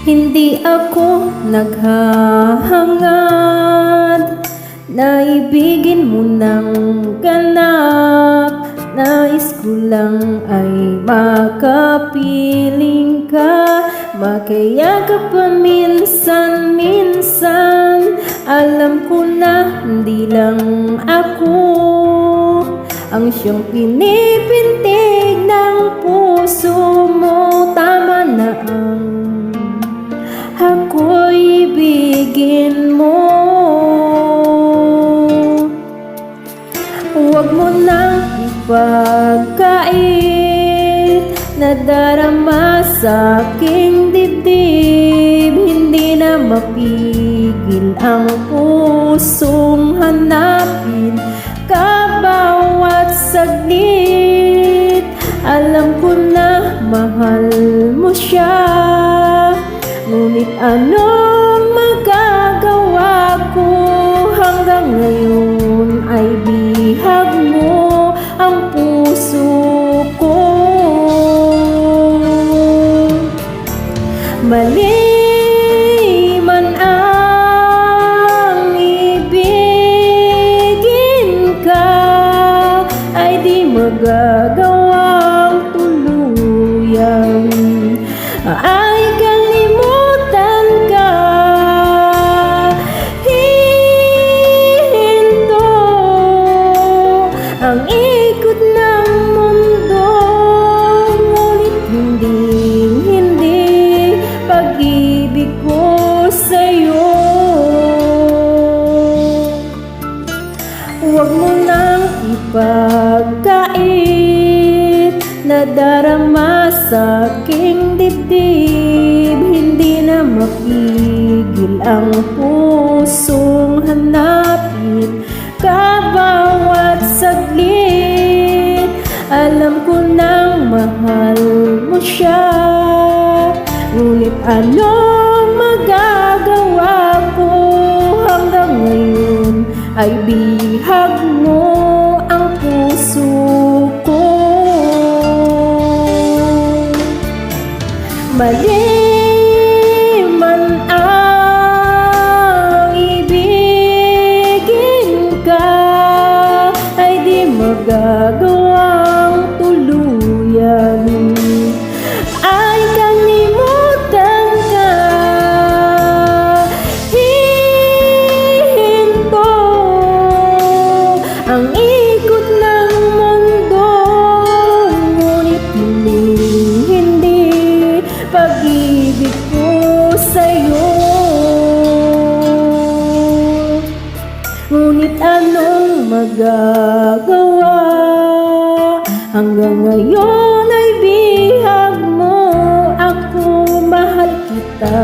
Hindi ako naghahangad na ibigin mo ng ganap. Nais ko lang ay makapiling ka, makayagap paminsan-minsan. Alam ko na hindi lang ako ang siyang pinipintig ng puso mo. Tama na ang ako'y ibigin mo. Huwag mo nang ipagkait na darama sa aking dibdib. Hindi na mapigil ang pusong hanapin ka bawat saglit. Alam ko na mahal mo siya, ngunit anong magagawa ko? Hanggang ngayon ay bihag mo ang puso ko. Mali man ang ibigin ka, ay di magagawang tuluyan. Ay kalimutan ka, hinto ang ikot ng mundo, ngunit hindi pag-ibig ko sa'yo. Huwag mo nang ipagkait na darama sa aking dibdib. Hindi na mapigil ang pusong hanapin ka bawat saglit. Alam ko nang mahal mo siya, ngunit anong magagawa ko? Hanggang ngayon ay bihag mo ang puso ko. Mali man ang ibigin ka, ay di magagawang tuluyan. Ay kalimutan ka, hinto ang ikot ng mundo, ngunit hindi pag-ibig ko sa'yo. Ngunit anong magagawa? Hanggang ngayon ay bihag mo ako, mahal kita.